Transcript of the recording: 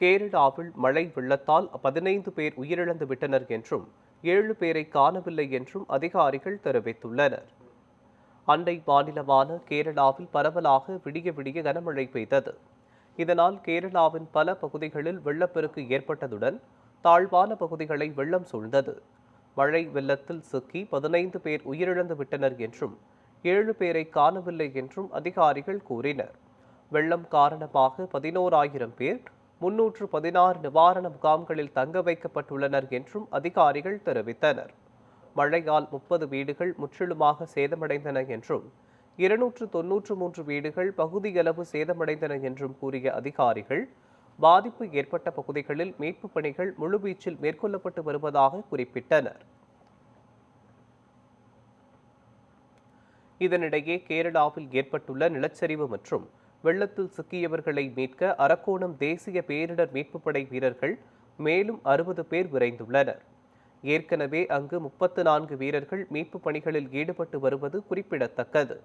கேரளாவில் மழை வெள்ளத்தால் 15 பேர் உயிரிழந்து விட்டனர் என்றும் 7 பேரை காணவில்லை என்றும் அதிகாரிகள் தெரிவித்துள்ளனர். அண்டை மாநிலமான கேரளாவில் பரவலாக விடிய விடிய கனமழை பெய்தது. இதனால் கேரளாவின் பல பகுதிகளில் வெள்ளப்பெருக்கு ஏற்பட்டதுடன் தாழ்வான பகுதிகளை வெள்ளம் சூழ்ந்தது. மழை வெள்ளத்தில் சிக்கி 15 பேர் உயிரிழந்து விட்டனர் என்றும் 7 பேரை காணவில்லை என்றும் அதிகாரிகள் கூறினர். வெள்ளம் காரணமாக 11,000 பேர் 316 நிவாரண முகாம்களில் தங்க வைக்கப்பட்டுள்ளனர் என்றும் அதிகாரிகள் தெரிவித்தனர். மழையால் 30 வீடுகள் முற்றிலுமாக சேதமடைந்தன என்றும் 293 வீடுகள் பகுதியளவு சேதமடைந்தன என்றும் கூறிய அதிகாரிகள், பாதிப்பு ஏற்பட்ட பகுதிகளில் மீட்புப் பணிகள் முழுவீச்சில் மேற்கொள்ளப்பட்டு வருவதாக குறிப்பிட்டனர். இதனிடையே கேரளாவில் ஏற்பட்டுள்ள நிலச்சரிவு மற்றும் வெள்ளத்தில் சிக்கியவர்களை மீட்க அரக்கோணம் தேசிய பேரிடர் மீட்புப் படை வீரர்கள் மேலும் 60 பேர் விரைந்துள்ளனர். ஏற்கனவே அங்கு 34 வீரர்கள் மீட்புப் பணிகளில் ஈடுபட்டு வருவது குறிப்பிடத்தக்கது.